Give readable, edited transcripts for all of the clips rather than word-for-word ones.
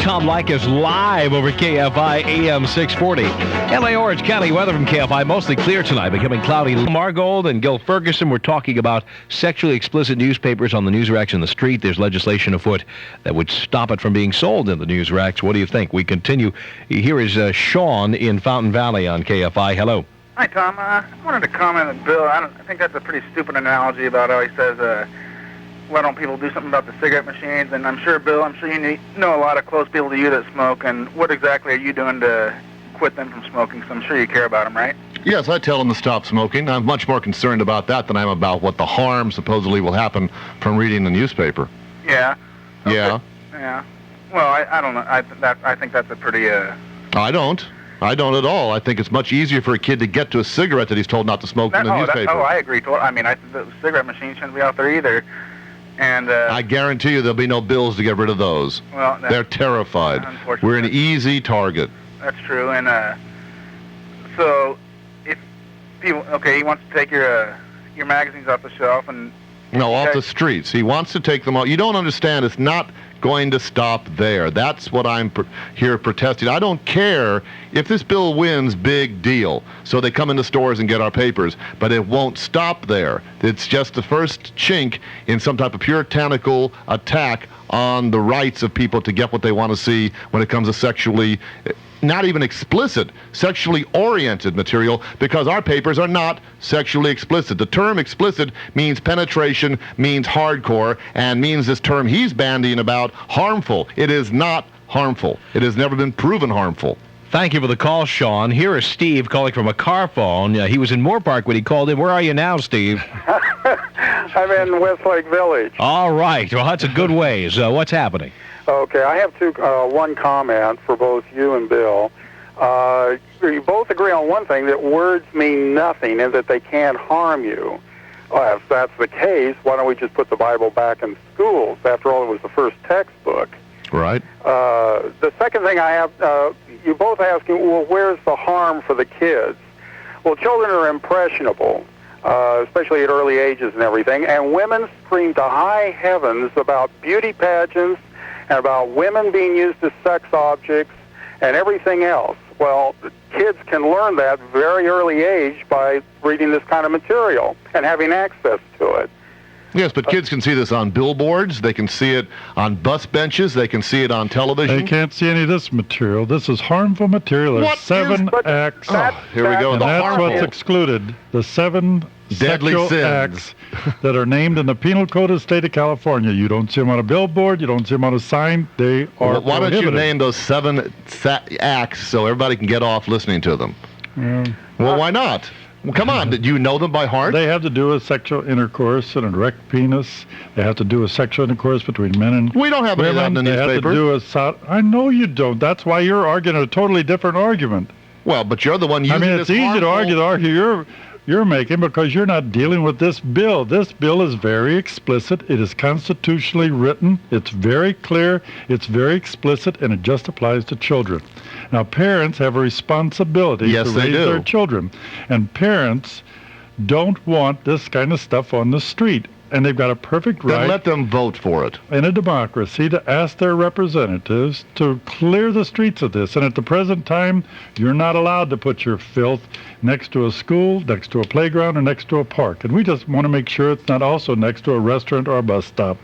Tom Leykis live over KFI AM 640. LA Orange County weather from KFI, mostly clear tonight, becoming cloudy. Margold and Gil Ferguson were talking about sexually explicit newspapers on the news racks in the street. There's legislation afoot that would stop it from being sold in the news racks. What do you think? We continue. Here is Sean in Fountain Valley on KFI. Hello. Hi, Tom. I wanted to comment on Bill. I think that's a pretty stupid analogy about how he says, why don't people do something about the cigarette machines? And I'm sure, Bill, you know a lot of close people to you that smoke, and what exactly are you doing to quit them from smoking? So I'm sure you care about them, right? Yes, I tell them to stop smoking. I'm much more concerned about that than I am about what the harm supposedly will happen from reading the newspaper. Yeah. Okay. Yeah. Yeah. Well, I don't know. I think that's a pretty... I don't at all. I think it's much easier for a kid to get to a cigarette that he's told not to smoke in the newspaper. I agree. The cigarette machine shouldn't be out there either. And I guarantee you there'll be no bills to get rid of those. Well, they're terrified. We're an easy target. That's true. And so if people, he wants to take your magazines off the shelf and... No, off the streets. He wants to take them off. You don't understand. It's not going to stop there. That's what I'm here protesting. I don't care if this bill wins, big deal. So they come into stores and get our papers. But it won't stop there. It's just the first chink in some type of puritanical attack on the rights of people to get what they want to see when it comes to sexually... not even explicit, sexually oriented material, because our papers are not sexually explicit. The term explicit means penetration, means hardcore, and means this term he's bandying about, harmful. It is not harmful. It has never been proven harmful. Thank you for the call, Sean. Here is Steve calling from a car phone. He was in Moorpark when he called in. Where are you now, Steve? I'm in Westlake Village. All right. Well, that's a good ways. What's happening? Okay, I have one comment for both you and Bill. You both agree on one thing, that words mean nothing and that they can't harm you. If that's the case, why don't we just put the Bible back in schools? After all, it was the first textbook. Right. The second thing I have, you both asking, well, where's the harm for the kids? Well, children are impressionable, especially at early ages and everything, and women scream to high heavens about beauty pageants and about women being used as sex objects and everything else. Well, kids can learn that very early age by reading this kind of material and having access to it. Yes, but kids can see this on billboards. They can see it on bus benches. They can see it on television. They can't see any of this material. This is harmful material. There's 7 acts. Here we go. And that's what's excluded. The 7 deadly sexual sins acts that are named in the Penal Code of the State of California. You don't see them on a billboard. You don't see them on a sign. They are why don't you name those 7 acts so everybody can get off listening to them? Well, why not? Well, come on. Did you know them by heart? They have to do with sexual intercourse and an erect penis. They have to do with sexual intercourse between men and we don't have any of that in the newspaper. They have to do with... I know you don't. That's why you're arguing a totally different argument. Well, but you're the one using it's easy to argue the argument you're making because you're not dealing with this bill. This bill is very explicit. It is constitutionally written. It's very clear. It's very explicit, and it just applies to children. Now, parents have a responsibility to raise their children, and parents don't want this kind of stuff on the street. And they've got a perfect right... Then let them vote for it. ...in a democracy to ask their representatives to clear the streets of this. And at the present time, you're not allowed to put your filth next to a school, next to a playground, or next to a park. And we just want to make sure it's not also next to a restaurant or a bus stop.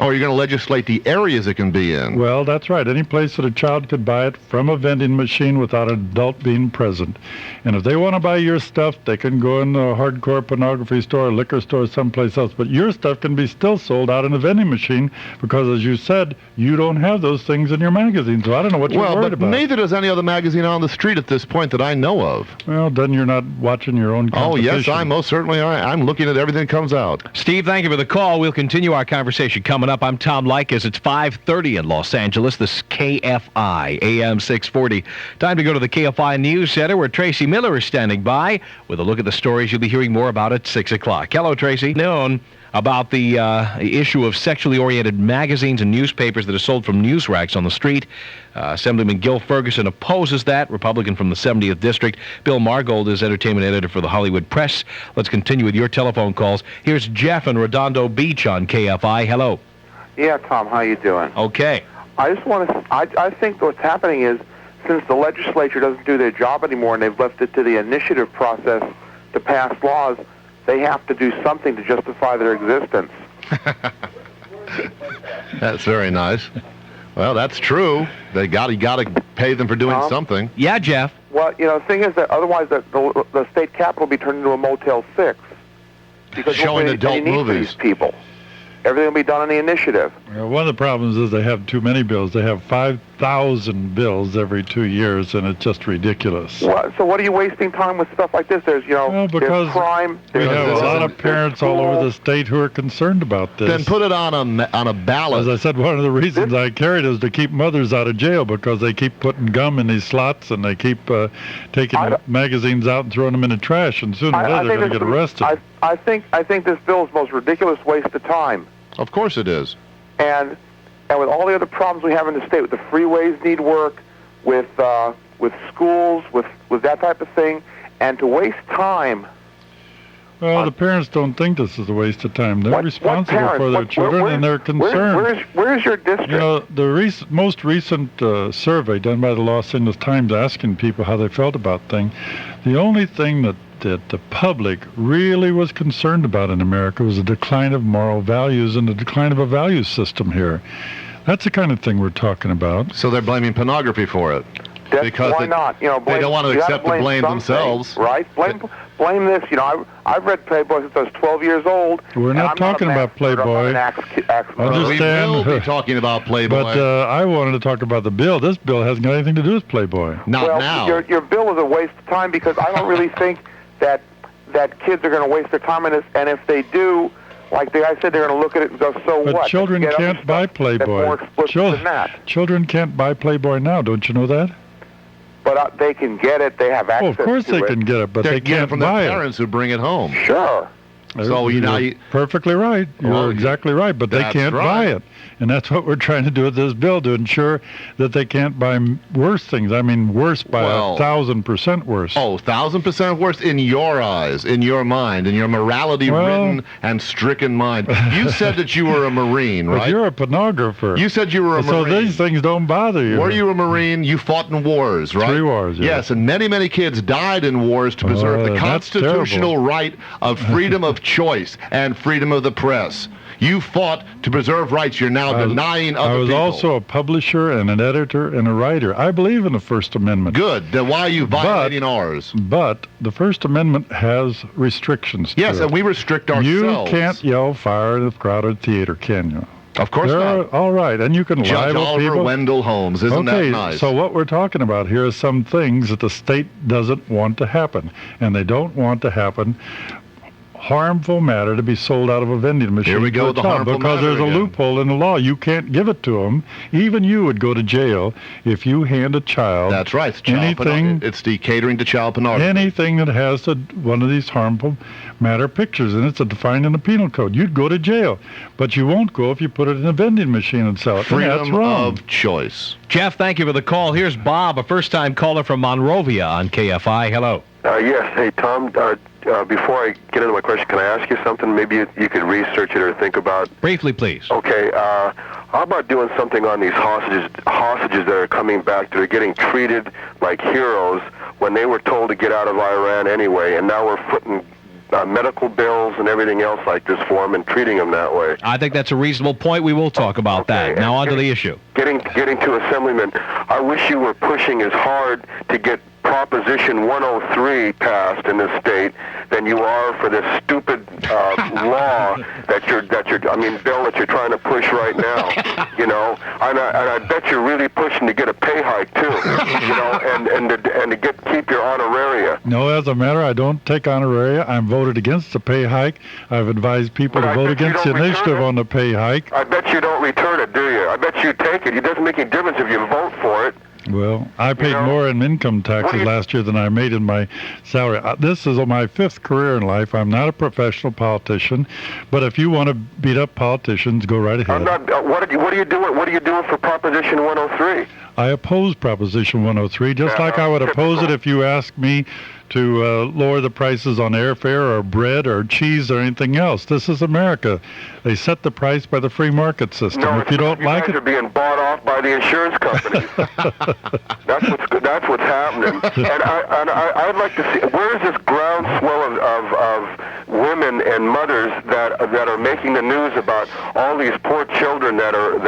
Or you're going to legislate the areas it can be in. Well, that's right. Any place that a child could buy it from a vending machine without an adult being present. And if they want to buy your stuff, they can go in a hardcore pornography store, a liquor store, someplace else. But your stuff can be still sold out in a vending machine because, as you said, you don't have those things in your magazine. So I don't know what you're worried about. Well, but neither does any other magazine on the street at this point that I know of. Well, then you're not watching your own competition. Oh, yes, I most certainly are. I'm looking at everything that comes out. Steve, thank you for the call. We'll continue our conversation coming up. I'm Tom Leykis. It's 5:30 in Los Angeles. This is KFI AM 640. Time to go to the KFI News Center where Tracy Miller is standing by with a look at the stories you'll be hearing more about at 6 o'clock. Hello, Tracy. Known about the issue of sexually oriented magazines and newspapers that are sold from news racks on the street. Assemblyman Gil Ferguson opposes that, Republican from the 70th District. Bill Margold is entertainment editor for the Hollywood Press. Let's continue with your telephone calls. Here's Jeff in Redondo Beach on KFI. Hello. Yeah, Tom, how you doing? Okay. I just want to. I think what's happening is, since the legislature doesn't do their job anymore and they've left it to the initiative process to pass laws, they have to do something to justify their existence. That's very nice. Well, that's true. You got to pay them for doing something. Yeah, Jeff. Well, the thing is that otherwise the state capitol will be turned into a Motel 6. Because Showing adult movies. For these people. Everything will be done on the initiative. One of the problems is they have too many bills. They have 5,000 bills every 2 years, and it's just ridiculous. So what are you wasting time with stuff like this? There's, because there's crime. We have a lot of parents all over the state who are concerned about this. Then put it on a ballot. As I said, one of the reasons I carried is to keep mothers out of jail because they keep putting gum in these slots and they keep taking magazines out and throwing them in the trash, and sooner or later they're going to get arrested. I think this bill is the most ridiculous waste of time. Of course it is. And with all the other problems we have in the state, with the freeways need work, with schools, with that type of thing, and to waste time. Well, the parents don't think this is a waste of time. They're responsible for their children, and they're concerned. Where's your district? The most recent survey done by the Los Angeles Times asking people how they felt about things, the only thing that the public really was concerned about in America was the decline of moral values and the decline of a value system here. That's the kind of thing we're talking about. So they're blaming pornography for it. Because why not? They don't want to accept the blame themselves. Right? Blame this. I've read Playboy since I was 12 years old. We're not talking about Playboy. We will be talking about Playboy. But I wanted to talk about the bill. This bill hasn't got anything to do with Playboy. Not now. Your bill is a waste of time because I don't really think that kids are going to waste their time in this, and if they do, like the guy said, they're going to look at it and go, so what? But children can't buy Playboy. More explicit than that. Children can't buy Playboy now, don't you know that? But they can get it. They have access to it. Of course they can get it, but they can't from buy their parents who bring it home. Sure. So you're perfectly right. You're exactly right, but they can't buy it. And that's what we're trying to do with this bill, to ensure that they can't buy worse things. I mean, worse by 1,000% worse. Oh, 1,000% worse in your eyes, in your mind, in your morality-ridden and stricken mind. You said that you were a Marine, right? But you're a pornographer. You said you were a Marine. So these things don't bother you. Were you a Marine? You fought in wars, right? 3 wars, yes. And many, many kids died in wars to preserve the constitutional right of freedom of choice and freedom of the press. You fought to preserve rights you're now denying other people. I was also a publisher and an editor and a writer. I believe in the First Amendment. Good. Then why are you violating ours? But the First Amendment has restrictions. Yes, and we restrict ourselves. You can't yell fire in a crowded theater, can you? Of course not. All right, and you can Judge libel Oliver people. Wendell Holmes, isn't that nice? So what we're talking about here is some things that the state doesn't want to happen, and they don't want to happen. Harmful matter to be sold out of a vending machine. Here we go, the harmful because matter there's a loophole in the law. You can't give it to them. Even you would go to jail if you hand a child. That's right. It's the catering to child pornography. Anything that has one of these harmful matter pictures, and it's defined in the penal code. You'd go to jail, but you won't go if you put it in a vending machine and sell it. Freedom that's wrong. of choice. Jeff, thank you for the call. Here's Bob, a first-time caller from Monrovia on KFI. Hello. Yes. Hey, Tom. Before I get into my question, can I ask you something? Maybe you could research it or think about. Briefly, please. Okay. How about doing something on these hostages that are coming back that are getting treated like heroes when they were told to get out of Iran anyway, and now we're footing medical bills and everything else like this for them and treating them that way. I think that's a reasonable point. We will talk about that. Now on to the issue. Getting to Assemblyman, I wish you were pushing as hard to get Proposition 103 passed in this state than you are for this stupid law bill that you're trying to push right now. And I bet you're really pushing to get a pay hike too. And to keep your honoraria. No, as a matter, I don't take honoraria. I'm voted against the pay hike. I've advised people to vote against the initiative on the pay hike. I bet you don't return it, do you? I bet you take it. It doesn't make any difference if you vote for it. Well, I paid more in income taxes last year than I made in my salary. This is my 5th career in life. I'm not a professional politician, but if you want to beat up politicians, go right ahead. What are you doing? What are you doing for Proposition 103? I oppose Proposition 103, just like I would oppose it if you asked me to lower the prices on airfare or bread or cheese or anything else. This is America. They set the price by the free market system. No, if you don't like it, you're being bought off by the insurance companies. That's what's happening. And I'd like to see, where is this groundswell of women and mothers that are making the news about all these poor children that are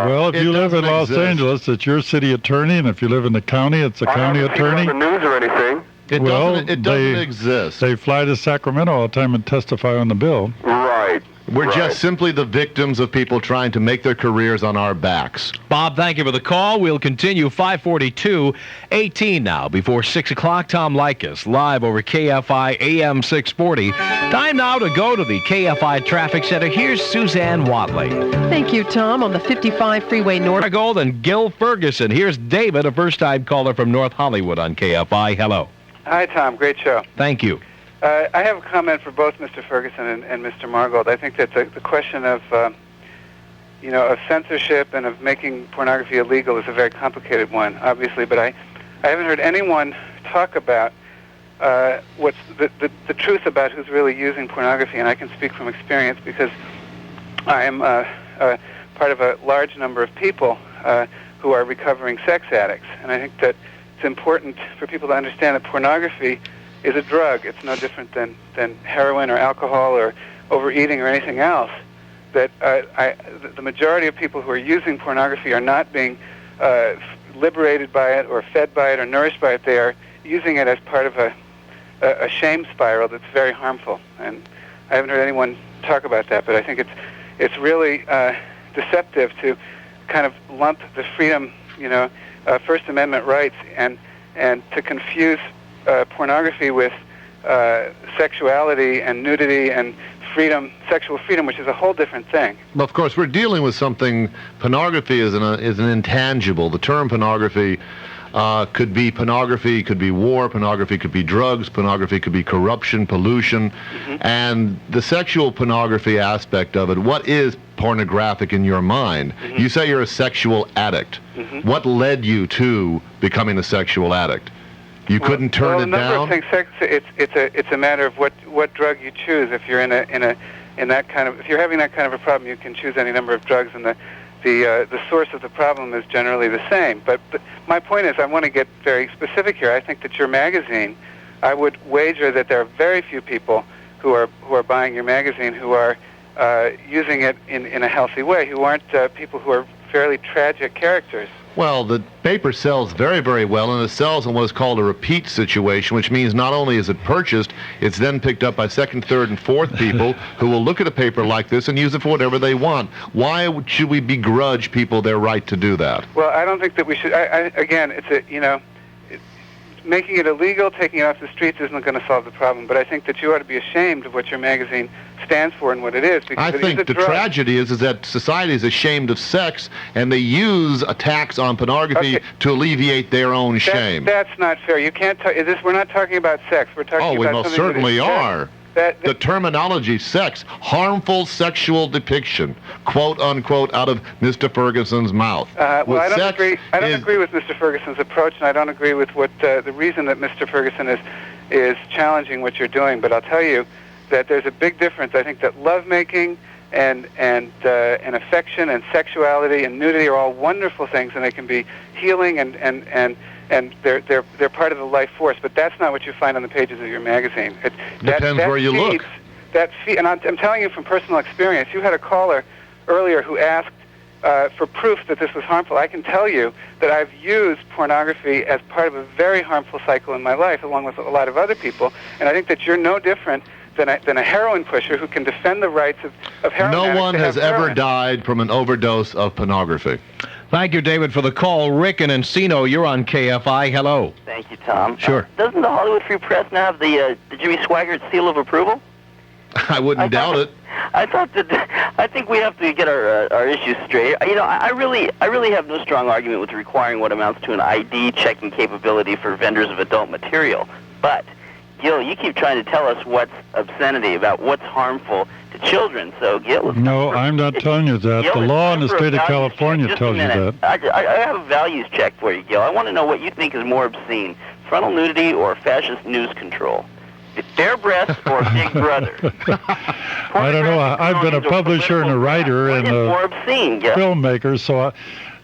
well, if you live in Los exist. Angeles, it's your city attorney, and if you live in the county, it's a county I haven't seen attorney. it on the news or anything. It doesn't they- exist. They fly to Sacramento all the time and testify on the bill. Right. We're right. just simply the victims of people trying to make their careers on our backs. Bob, thank you for the call. We'll continue 542, 18 now. Before 6 o'clock, Tom Leykis, live over KFI AM 640. Time now to go to the KFI Traffic Center. Here's Suzanne Watley. Thank you, Tom. On the 55 Freeway North. Gold and Gil Ferguson. Here's David, a first-time caller from North Hollywood on KFI. Hello. Hi, Tom. Great show. Thank you. I have a comment for both Mr. Ferguson and Mr. Margold. I think that the question of, of censorship and of making pornography illegal is a very complicated one, obviously. But I haven't heard anyone talk about what's the truth about who's really using pornography. And I can speak from experience because I am part of a large number of people who are recovering sex addicts. And I think that it's important for people to understand that pornography is a drug. It's no different than heroin or alcohol or overeating or anything else. That the majority of people who are using pornography are not being liberated by it or fed by it or nourished by it. They are using it as part of a shame spiral that's very harmful. And I haven't heard anyone talk about that, but I think it's really deceptive to kind of lump the freedom, First Amendment rights and to confuse pornography with sexuality and nudity and freedom, sexual freedom, which is a whole different thing. Well, of course, we're dealing with something. Pornography is an intangible. The term pornography could be pornography, could be war, pornography could be drugs, pornography could be corruption, pollution, and the sexual pornography aspect of it. What is pornographic in your mind? You say you're a sexual addict. What led you to becoming a sexual addict? You couldn't turn it down? Well, a number of things. It's a matter of what drug you choose. If you're in that kind of, if you're having that kind of a problem, you can choose any number of drugs, and the source of the problem is generally the same. But my point is, I want to get very specific here. I think that your magazine, I would wager that there are very few people who are buying your magazine who are using it in a healthy way, who aren't people who are fairly tragic characters. Well, the paper sells very, very well, and it sells in what is called a repeat situation, which means not only is it purchased, it's then picked up by second, third, and fourth people who will look at a paper like this and use it for whatever they want. Why should we begrudge people their right to do that? Well, I don't think that we should. Again, making it illegal, taking it off the streets isn't going to solve the problem. But I think that you ought to be ashamed of what your magazine stands for and what it is. Because I think the tragedy is that society is ashamed of sex, and they use attacks on pornography to alleviate their own shame. That's not fair. You can't. We're not talking about sex. We're talking we about most something certainly that is are. The terminology sex, harmful sexual depiction, quote unquote, out of Mr. Ferguson's mouth. Well, I don't agree. I don't agree with Mr. Ferguson's approach, and I don't agree with what the reason that Mr. Ferguson is challenging what you're doing. But I'll tell you that there's a big difference. I think that lovemaking and affection and sexuality and nudity are all wonderful things, and they can be healing and they're part of the life force. But that's not what you find on the pages of your magazine. Depends where you look. And I'm telling you from personal experience. You had a caller earlier who asked for proof that this was harmful. I can tell you that I've used pornography as part of a very harmful cycle in my life, along with a lot of other people. And I think that you're no different than a heroin pusher who can defend the rights of heroin addicts. No one has ever died from an overdose of pornography. Thank you, David, for the call. Rick and Encino, you're on KFI. Hello. Thank you, Tom. Sure. Doesn't the Hollywood Free Press now have the Jimmy Swaggart seal of approval? I wouldn't doubt it. I think we have to get our issues straight. I really have no strong argument with requiring what amounts to an ID checking capability for vendors of adult material. But Gil, you keep trying to tell us what's obscenity, about what's harmful to children. So, Gil... No, I'm not telling you that. Gil, the law in the state of California tells you that. I have a values check for you, Gil. I want to know what you think is more obscene, frontal nudity or fascist news control. Bare breasts or Big Brother? I don't know. I've been a publisher and a writer and a more obscene, Gil? filmmaker,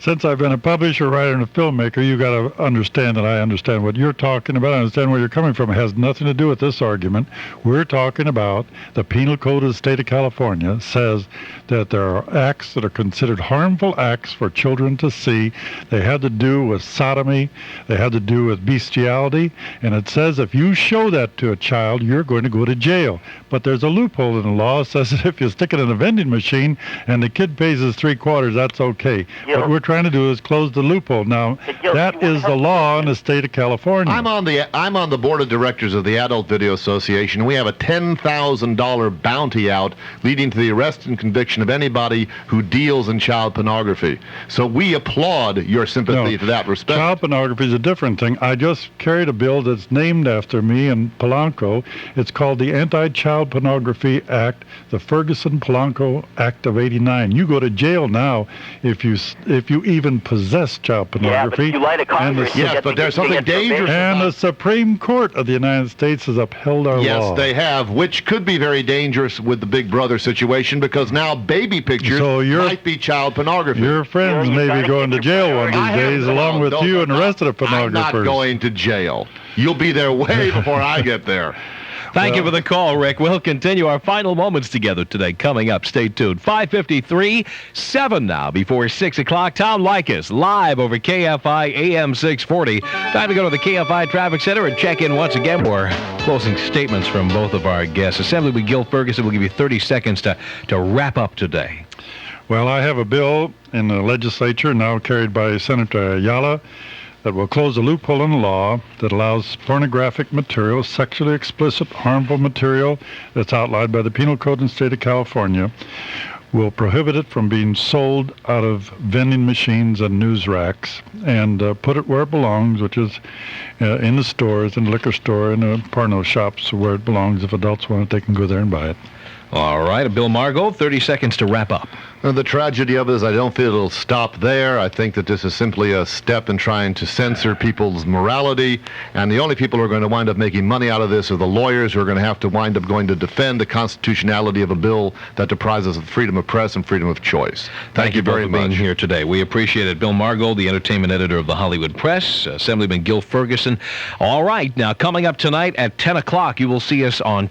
since I've been a publisher, writer, and a filmmaker, you got to understand that I understand what you're talking about. I understand where you're coming from. It has nothing to do with this argument. We're talking about the Penal Code of the State of California says that there are acts that are considered harmful acts for children to see. They had to do with sodomy. They had to do with bestiality. And it says if you show that to a child, you're going to go to jail. But there's a loophole in the law that says that if you stick it in a vending machine and the kid pays his 3/4, that's okay. What we're trying to do is close the loophole. Now, that is the law in the state of California. I'm on the board of directors of the Adult Video Association. We have a $10,000 bounty out leading to the arrest and conviction of anybody who deals in child pornography. So we applaud your sympathy to that respect. Child pornography is a different thing. I just carried a bill that's named after me in Polanco. It's called the Anti-Child Pornography Act, the Ferguson-Polanco Act of '89. You go to jail now if you even possess child pornography. Yeah, but you lie to Congress. Yes, but there's something dangerous. And the Supreme Court of the United States has upheld our law. Yes, they have, which could be very dangerous with the Big Brother situation because now baby pictures might be child pornography. Your friends may be going to jail one of these days along with you and the rest of the pornographers. I'm not going to jail. You'll be there way before I get there. Thank you for the call, Rick. We'll continue our final moments together today. Coming up, stay tuned. 5:53, 7 now before 6 o'clock. Tom Leykis live over KFI AM 640. Time to go to the KFI Traffic Center and check in once again for closing statements from both of our guests. Assemblyman Gil Ferguson will give you 30 seconds to wrap up today. Well, I have a bill in the legislature now carried by Senator Ayala that will close a loophole in the law that allows pornographic material, sexually explicit, harmful material that's outlined by the Penal Code in the state of California, will prohibit it from being sold out of vending machines and news racks and put it where it belongs, which is in the stores, in the liquor store, in the porno shops, where it belongs. If adults want it, they can go there and buy it. All right, Bill Margot, 30 seconds to wrap up. The tragedy of it is I don't feel it'll stop there. I think that this is simply a step in trying to censor people's morality, and the only people who are going to wind up making money out of this are the lawyers who are going to have to wind up going to defend the constitutionality of a bill that deprives us of freedom of press and freedom of choice. Thank you very much for being here today. We appreciate it. Bill Margot, the entertainment editor of the Hollywood Press, Assemblyman Gil Ferguson. All right, now coming up tonight at 10 o'clock, you will see us on